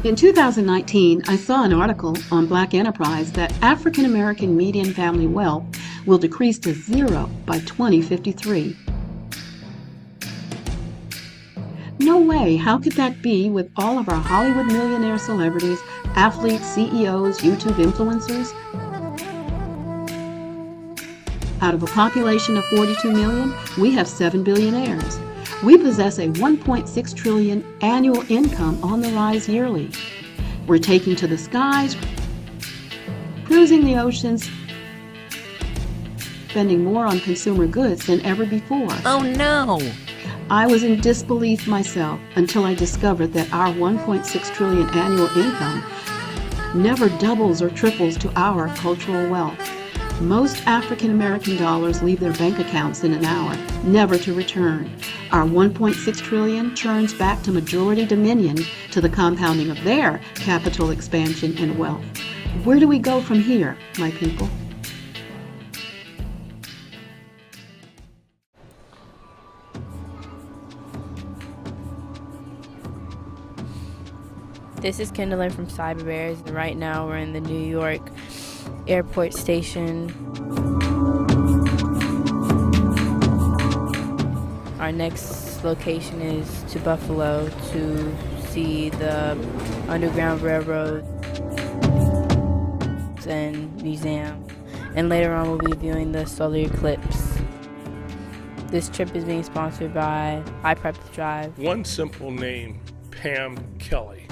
In 2019, I saw an article on Black Enterprise that African American median family wealth will decrease to zero by 2053. No way, how could that be with all of our Hollywood millionaire celebrities, athletes, CEOs, YouTube influencers? Out of a population of 42 million, we have 7 billionaires. We possess a 1.6 trillion annual income on the rise yearly. We're taking to the skies, cruising the oceans, spending more on consumer goods than ever before. Oh no! I was in disbelief myself until I discovered that our 1.6 trillion annual income never doubles or triples to our cultural wealth. Most African American dollars leave their bank accounts in an hour, never to return. Our 1.6 trillion turns back to majority dominion to the compounding of their capital expansion and wealth. Where do we go from here, my people? This is Kendall from Cyber Bears, and right now we're in the New York airport station. Our next location is to Buffalo to see the Underground Railroad and museum. And later on we'll be viewing the solar eclipse. This trip is being sponsored by iPrep Drive. One simple name, Pam Kelly.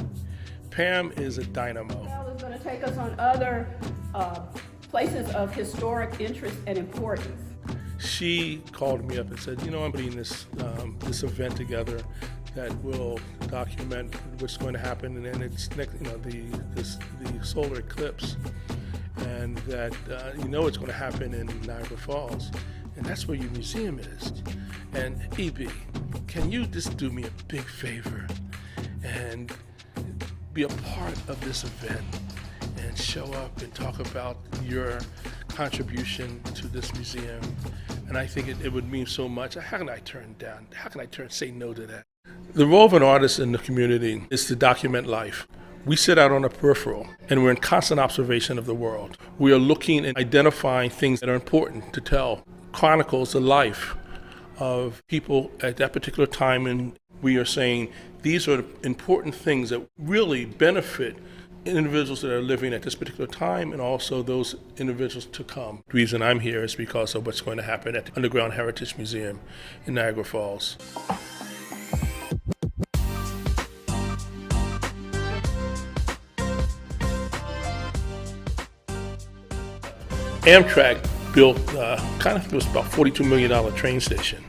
Pam is a dynamo. Is going to take us on other places of historic interest and importance. She called me up and said, I'm putting this event together that will document what's going to happen, and then it's next, the solar eclipse, and that it's going to happen in Niagara Falls, and that's where your museum is. And EB, can you just do me a big favor and be a part of this event and show up and talk about your contribution to this museum? And I think it would mean so much. How can I say no to that? The role of an artist in the community is to document life. We sit out on the peripheral and we're in constant observation of the world. We are looking and identifying things that are important to tell, chronicles the life of people at that particular time, and we are saying these are important things that really benefit individuals that are living at this particular time and also those individuals to come. The reason I'm here is because of what's going to happen at the Underground Heritage Museum in Niagara Falls. Amtrak built it was about $42 million train station.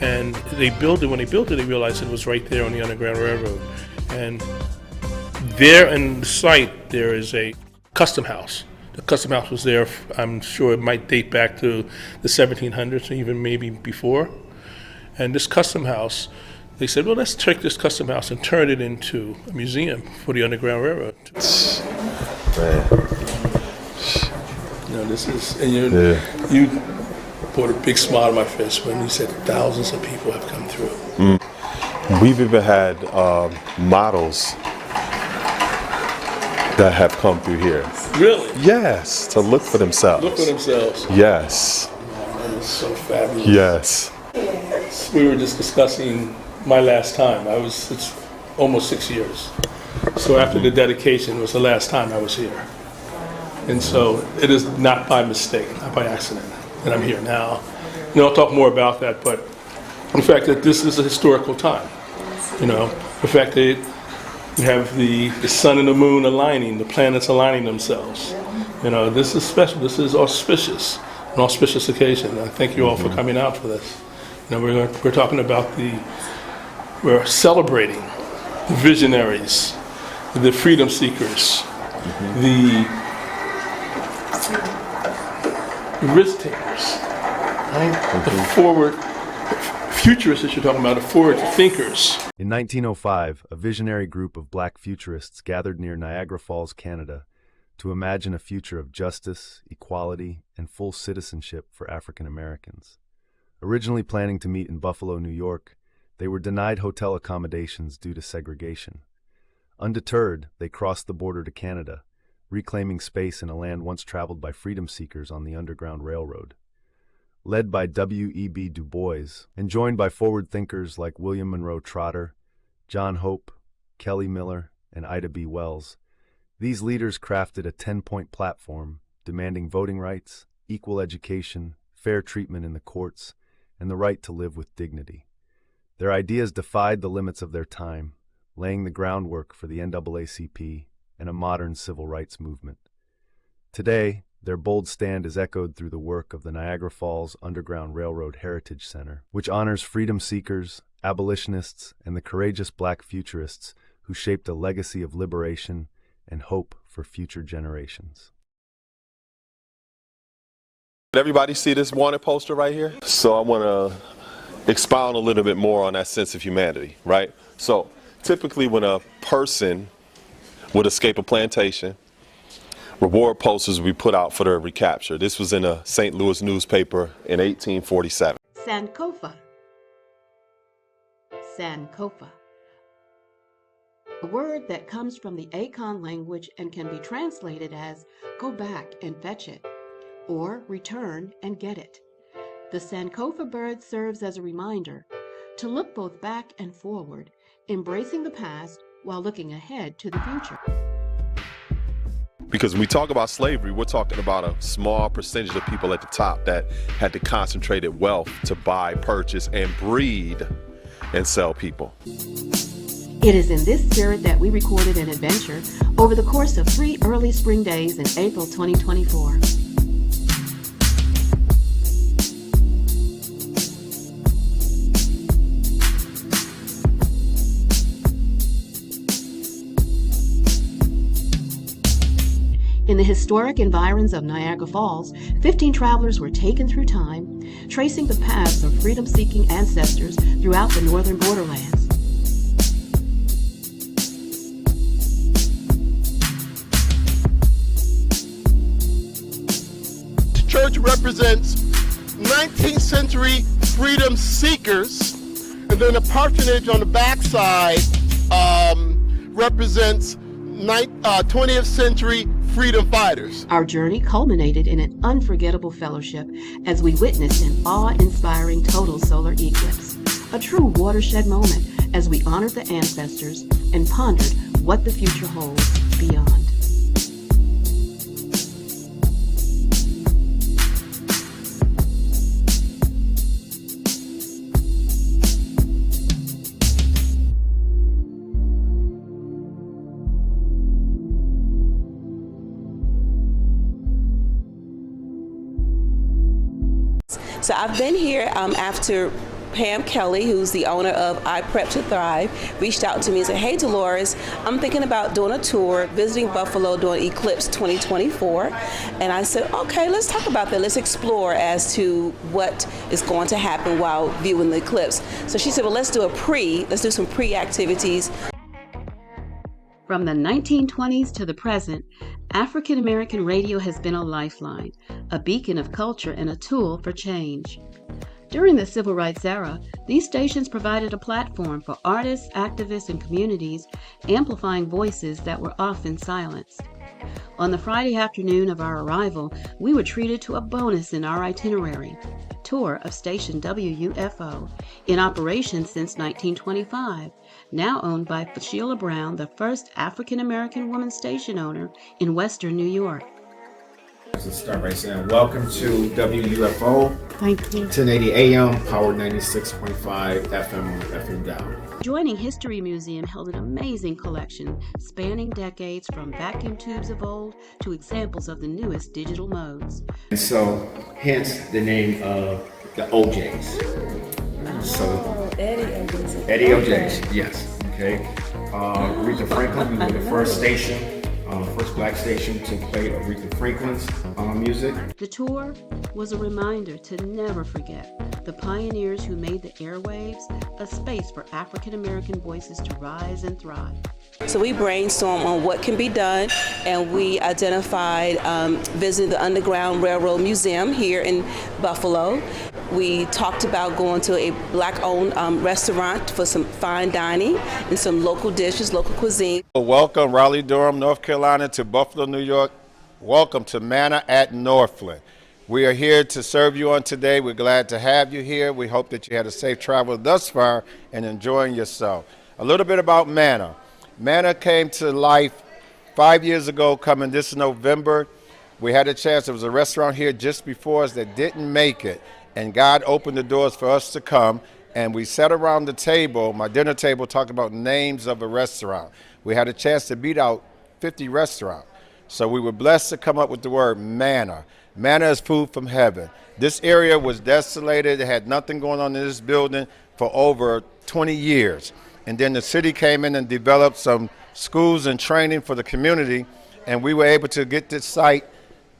And when they built it, they realized it was right there on the Underground Railroad. And there in the site, there is a custom house. The custom house was there, I'm sure it might date back to the 1700s, or even maybe before. And this custom house, they said, well, let's take this custom house and turn it into a museum for the Underground Railroad. This is, and you brought a big smile on my face when you said thousands of people have come through. We've even had models that have come through here. Really? Yes, to look for themselves. Look for themselves. Yes. Oh, that is so fabulous. Yes. We were just discussing my last time. It's almost 6 years. So after the dedication was the last time I was here. And so it is not by mistake, not by accident, that I'm here now. I'll talk more about that, but the fact that this is a historical time. The fact that you have the sun and the moon aligning, the planets aligning themselves. This is special. This is auspicious, an auspicious occasion. I thank you all for coming out for this. We're talking about we're celebrating the visionaries, the freedom seekers, the risk takers, right? The forward futurists that you're talking about, the forward thinkers. In 1905, a visionary group of black futurists gathered near Niagara Falls, Canada, to imagine a future of justice, equality, and full citizenship for African Americans. Originally planning to meet in Buffalo, New York, they were denied hotel accommodations due to segregation. Undeterred, they crossed the border to Canada, reclaiming space in a land once traveled by freedom seekers on the Underground Railroad. Led by W.E.B. Du Bois and joined by forward thinkers like William Monroe Trotter, John Hope, Kelly Miller, and Ida B. Wells, these leaders crafted a 10-point platform demanding voting rights, equal education, fair treatment in the courts, and the right to live with dignity. Their ideas defied the limits of their time, laying the groundwork for the NAACP and a modern civil rights movement. Today, their bold stand is echoed through the work of the Niagara Falls Underground Railroad Heritage Center, which honors freedom seekers, abolitionists, and the courageous Black futurists who shaped a legacy of liberation and hope for future generations. Did everybody see this wanted poster right here? So I want to expound a little bit more on that sense of humanity, right? So typically when a person would escape a plantation, reward posters would be put out for their recapture. This was in a St. Louis newspaper in 1847. Sankofa. Sankofa. A word that comes from the Akan language and can be translated as go back and fetch it, or return and get it. The Sankofa bird serves as a reminder to look both back and forward, embracing the past while looking ahead to the future. Because when we talk about slavery, we're talking about a small percentage of people at the top that had the concentrated wealth to buy, purchase, and breed and sell people. It is in this spirit that we recorded an adventure over the course of 3 early spring days in April 2024. In the historic environs of Niagara Falls, 15 travelers were taken through time, tracing the paths of freedom-seeking ancestors throughout the northern borderlands. The church represents 19th century freedom seekers, and then the parsonage on the backside represents 20th century freedom fighters. Our journey culminated in an unforgettable fellowship as we witnessed an awe-inspiring total solar eclipse, a true watershed moment as we honored the ancestors and pondered what the future holds beyond. So I've been here after Pam Kelly, who's the owner of I Prep to Thrive, reached out to me and said, hey Dolores, I'm thinking about doing a tour, visiting Buffalo during Eclipse 2024. And I said, okay, let's talk about that. Let's explore as to what is going to happen while viewing the eclipse. So she said, well, let's do some pre-activities. From the 1920s to the present, African American radio has been a lifeline, a beacon of culture and a tool for change. During the Civil Rights era, these stations provided a platform for artists, activists, and communities, amplifying voices that were often silenced. On the Friday afternoon of our arrival, we were treated to a bonus in our itinerary, tour of Station WUFO, in operation since 1925, now owned by Sheila Brown, the first African-American woman station owner in Western New York. Let's start by saying welcome to WUFO. Thank you. 1080 AM, powered 96.5 FM, FM down. Joining History Museum held an amazing collection spanning decades from vacuum tubes of old to examples of the newest digital modes. And so, hence the name of the OJs. So, Eddie OJs, yes. Okay. Aretha Franklin, we were the first station, first black station to play Aretha Franklin's music. The tour was a reminder to never forget the pioneers who made the airwaves a space for African American voices to rise and thrive. So we brainstormed on what can be done, and we identified visiting the Underground Railroad Museum here in Buffalo. We talked about going to a Black-owned restaurant for some fine dining and some local dishes, local cuisine. Welcome, Raleigh-Durham, North Carolina, to Buffalo, New York. Welcome to Manna at Northland. We are here to serve you on today. We're glad to have you here. We hope that you had a safe travel thus far and enjoying yourself. A little bit about Manna. Manna came to life 5 years ago, coming this November. We had a chance. There was a restaurant here just before us that didn't make it, and God opened the doors for us to come, and we sat around the table, my dinner table, talking about names of a restaurant. We had a chance to beat out 50 restaurants. So we were blessed to come up with the word manna. Manna is food from heaven. This area was desolated. It had nothing going on in this building for over 20 years. And then the city came in and developed some schools and training for the community, and we were able to get this site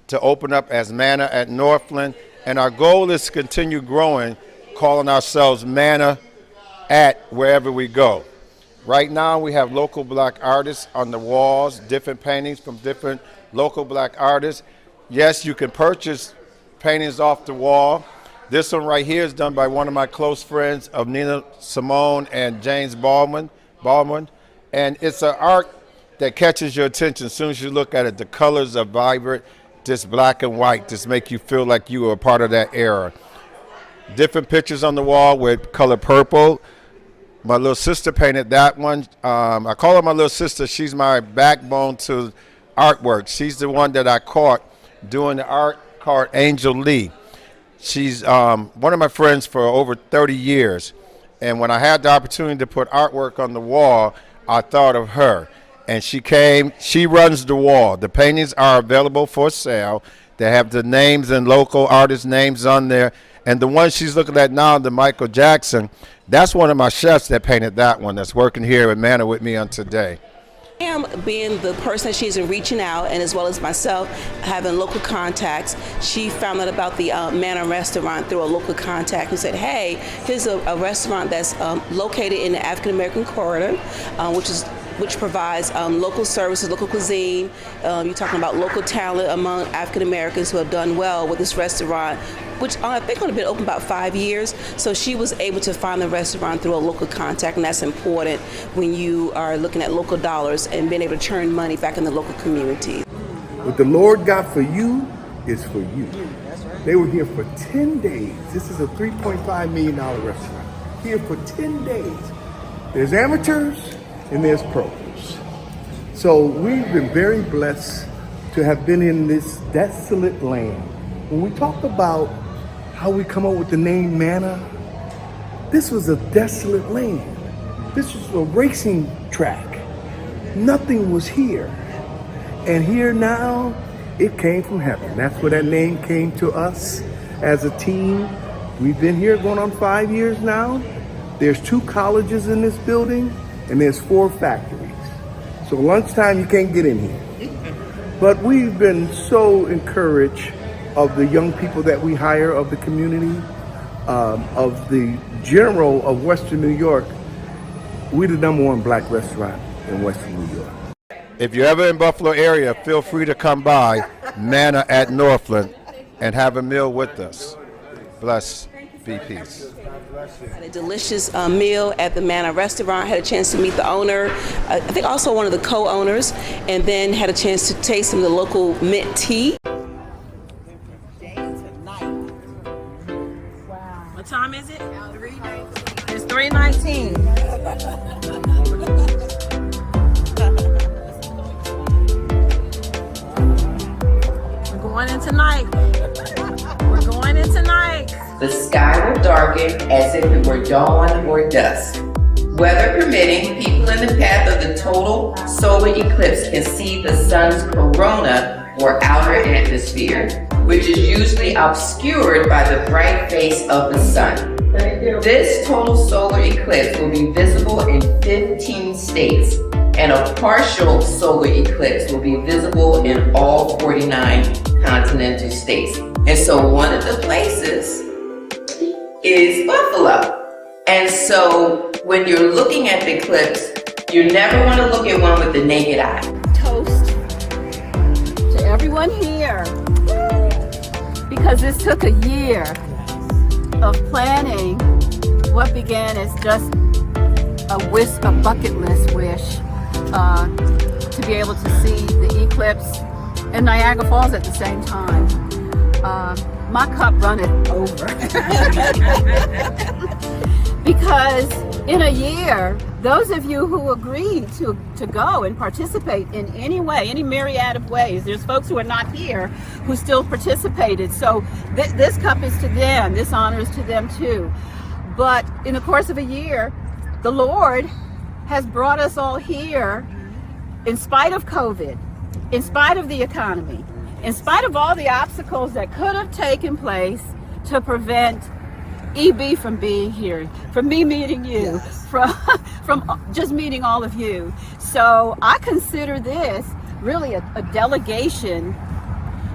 to open up as Manna at Northland. And our goal is to continue growing, calling ourselves Manna at wherever we go. Right now we have local Black artists on the walls, different paintings from different local Black artists. Yes, you can purchase paintings off the wall. This one right here is done by one of my close friends of Nina Simone and James Baldwin. And it's an art that catches your attention as soon as you look at it. The colors are vibrant, just black and white, just make you feel like you are a part of that era. Different pictures on the wall with color purple. My little sister painted that one. I call her my little sister. She's my backbone to artwork. She's the one that I caught doing the art called Angel Lee. She's one of my friends for over 30 years. And when I had the opportunity to put artwork on the wall, I thought of her. And she came, she runs the wall. The paintings are available for sale. They have the names and local artists' names on there. And the one she's looking at now, the Michael Jackson, that's one of my chefs that painted that one that's working here at Manna with me on today. I am being the person that she's reaching out, and as well as myself having local contacts. She found out about the Manna restaurant through a local contact who said, hey, here's a restaurant that's located in the African American corridor, which provides local services, local cuisine. You're talking about local talent among African Americans who have done well with this restaurant, which I think only been open about 5 years. So she was able to find the restaurant through a local contact, and that's important when you are looking at local dollars and being able to turn money back in the local community. What the Lord got for you is for you. They were here for 10 days. This is a $3.5 million restaurant. Here for 10 days. There's amateurs and there's pros. So we've been very blessed to have been in this desolate land. When we talk about how we come up with the name Manna, this was a desolate land. This was a racing track. Nothing was here. And here now, it came from heaven. That's where that name came to us as a team. We've been here going on 5 years now. There's 2 colleges in this building, and there's 4 factories. So lunchtime, you can't get in here. But we've been so encouraged of the young people that we hire, of the community, of the general of Western New York. We're the #1 Black restaurant in Western New York. If you're ever in Buffalo area, feel free to come by Manna at Northland and have a meal with us. Bless, be peace. Had a delicious meal at the Manna restaurant. Had a chance to meet the owner, I think also one of the co-owners, and then had a chance to taste some of the local mint tea. What time is it? 3:19. It's 3:19. We're going in tonight. We're going in tonight. The sky will darken as if it were dawn or dusk. Weather permitting, people in the path of the total solar eclipse can see the sun's corona or outer atmosphere, which is usually obscured by the bright face of the sun. This total solar eclipse will be visible in 15 states, and a partial solar eclipse will be visible in all 49 continental states. And so one of the places is Buffalo. And so when you're looking at the eclipse, you never want to look at one with the naked eye. Toast to everyone here, because this took a year. of planning what began as just a bucket list wish to be able to see the eclipse in Niagara Falls at the same time. My cup runneth over. Because in a year, those of you who agreed to go and participate in any way, any myriad of ways, there's folks who are not here who still participated. So this cup is to them, this honor is to them too. But in the course of a year, the Lord has brought us all here in spite of COVID, in spite of the economy, in spite of all the obstacles that could have taken place to prevent EB from being here, from me meeting you, from just meeting all of you. So I consider this really a delegation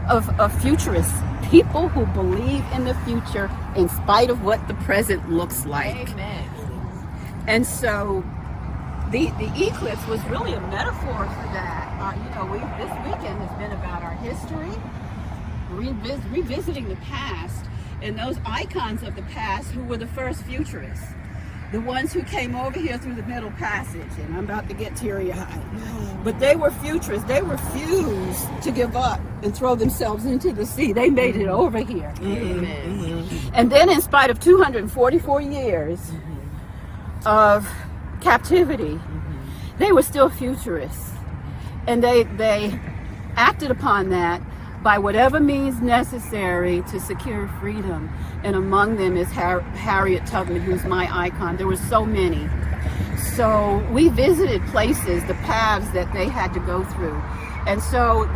of futurists, people who believe in the future in spite of what the present looks like. Amen. And so the eclipse was really a metaphor for that. This weekend has been about our history, revisiting the past, and those icons of the past who were the first futurists, the ones who came over here through the Middle Passage, and I'm about to get teary-eyed. But they were futurists. They refused to give up and throw themselves into the sea. They made it over here. Amen. And then in spite of 244 years of captivity, they were still futurists. And they acted upon that by whatever means necessary to secure freedom. And among them is Harriet Tubman, who's my icon. There were so many. So we visited places, the paths that they had to go through. And so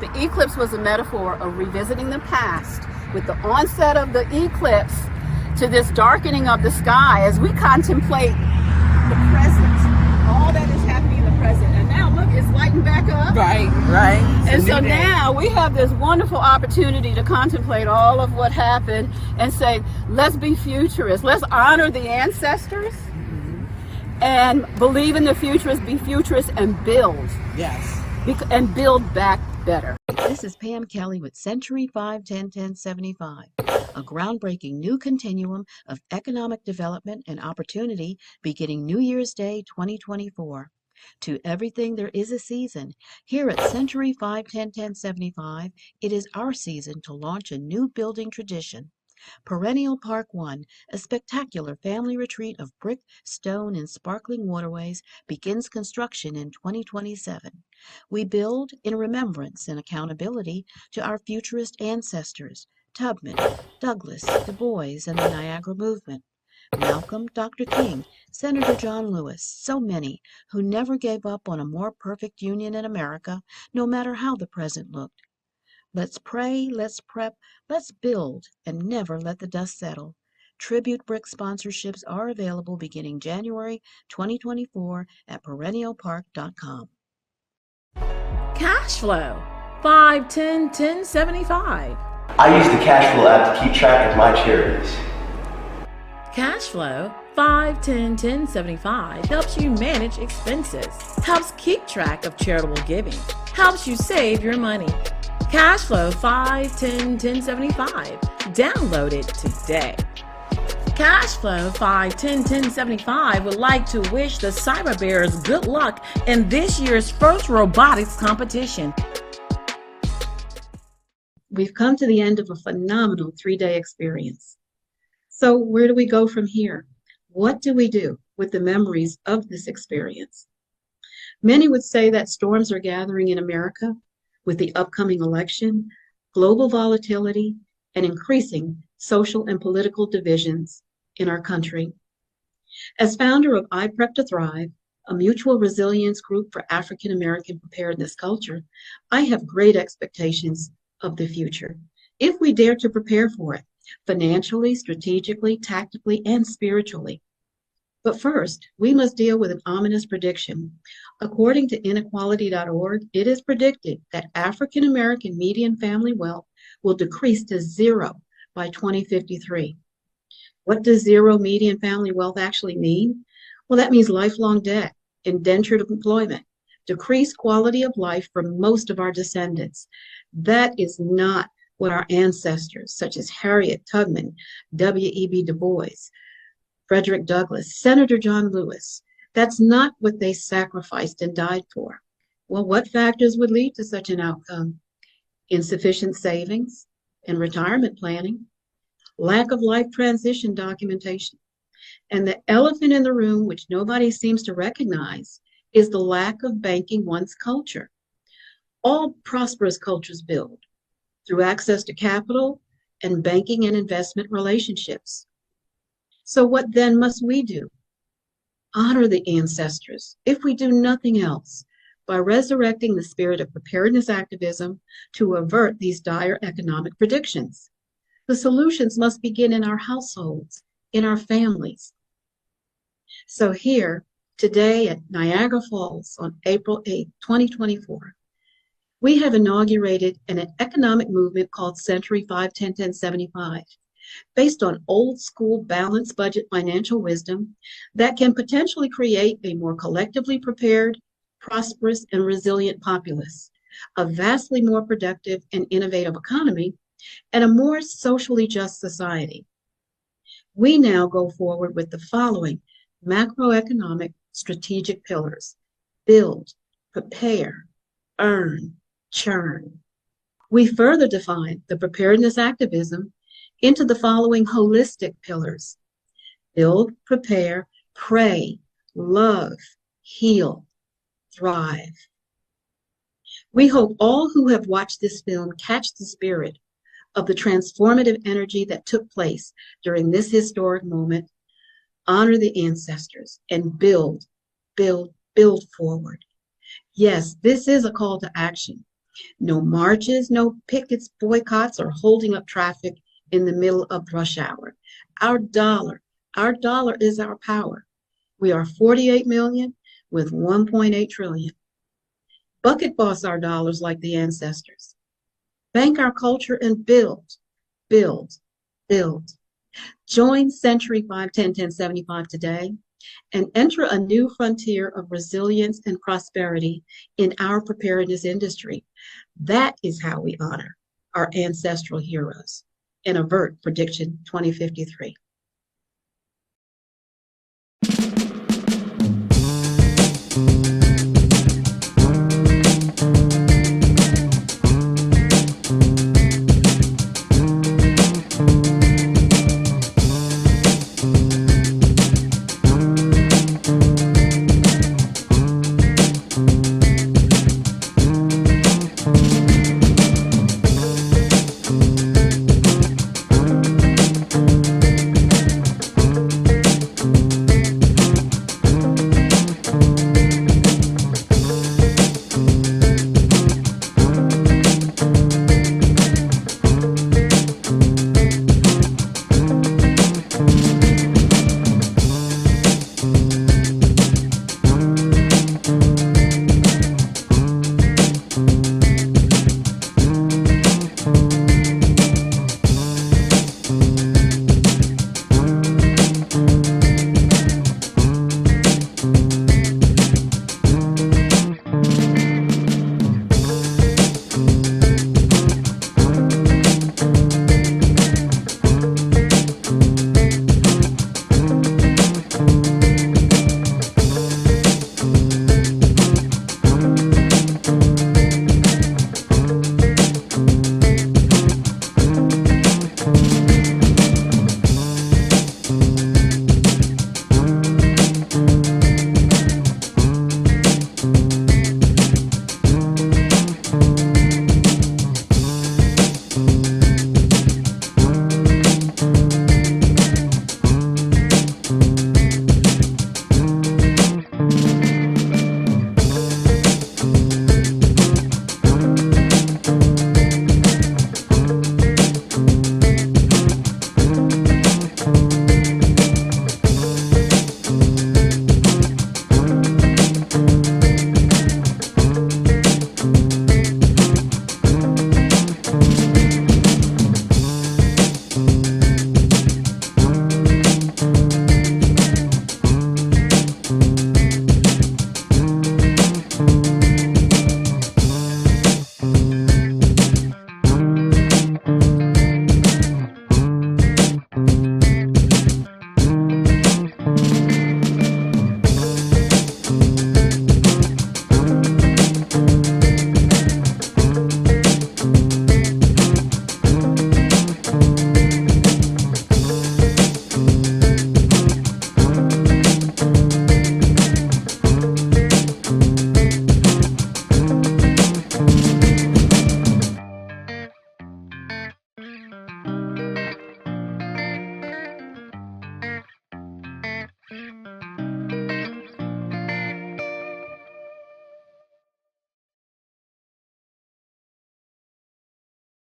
the eclipse was a metaphor of revisiting the past with the onset of the eclipse to this darkening of the sky as we contemplate the present, all that is happening in the present. And now look, it's lighting back up. Right. And so now we have this wonderful opportunity to contemplate all of what happened and say, let's be futurists. Let's honor the ancestors and believe in the futurists, be futurists, and build. Yes. And build back better. This is Pam Kelly with Century 5101075, a groundbreaking new continuum of economic development and opportunity beginning New Year's Day 2024. To everything there is a season. Here at Century 5101075, it is our season to launch a new building tradition. Perennial Park 1, a spectacular family retreat of brick, stone, and sparkling waterways, begins construction in 2027. We build in remembrance and accountability to our futurist ancestors, Tubman, Douglas, Du Bois, and the Niagara Movement. Malcolm, Dr. King, Senator John Lewis, so many who never gave up on a more perfect union in America, no matter how the present looked. Let's pray, let's prep, let's build, and never let the dust settle. Tribute brick sponsorships are available beginning January 2024 at perennialpark.com. Cash flow, 5101075. I use the cash flow app to keep track of my charities. Cash flow, 5101075 helps you manage expenses, helps keep track of charitable giving, helps you save your money. Cashflow 5101075. Download it today. Cashflow 5101075 would like to wish the Cyber Bears good luck in this year's first robotics competition. We've come to the end of a phenomenal 3-day experience. So where do we go from here? What do we do with the memories of this experience? Many would say that storms are gathering in America with the upcoming election, global volatility, and increasing social and political divisions in our country. As founder of I Prep to Thrive, a mutual resilience group for African American preparedness culture, I have great expectations of the future, if we dare to prepare for it, financially, strategically, tactically, and spiritually. But first, we must deal with an ominous prediction. According to inequality.org, it is predicted that African American median family wealth will decrease to 0 by 2053. What does zero median family wealth actually mean? Well, that means lifelong debt, indentured employment, decreased quality of life for most of our descendants. That is not what our ancestors, such as Harriet Tubman, W.E.B. Du Bois, Frederick Douglass, Senator John Lewis, that's not what they sacrificed and died for. Well, what factors would lead to such an outcome? Insufficient savings and retirement planning, lack of life transition documentation, and the elephant in the room, which nobody seems to recognize, is the lack of banking one's culture. All prosperous cultures build through access to capital and banking and investment relationships. So what then must we do? Honor the ancestors, if we do nothing else, by resurrecting the spirit of preparedness activism to avert these dire economic predictions. The solutions must begin in our households, in our families. So here, today at Niagara Falls on April 8, 2024, we have inaugurated an economic movement called Century 5-10-10-75, based on old school balanced budget financial wisdom that can potentially create a more collectively prepared, prosperous, and resilient populace, a vastly more productive and innovative economy, and a more socially just society. We now go forward with the following macroeconomic strategic pillars: build, prepare, earn, churn. We further define the preparedness activism into the following holistic pillars: build, prepare, pray, love, heal, thrive. We hope all who have watched this film catch the spirit of the transformative energy that took place during this historic moment, honor the ancestors, and build forward. Yes, this is a call to action. No marches, no pickets, boycotts, or holding up traffic in the middle of rush hour. Our dollar is our power. We are 48 million with 1.8 trillion. Bucket boss our dollars like the ancestors. Bank our culture and build. Join Century 5-10-10-75 today and enter a new frontier of resilience and prosperity in our preparedness industry. That is how we honor our ancestral heroes and avert Prediction 2053.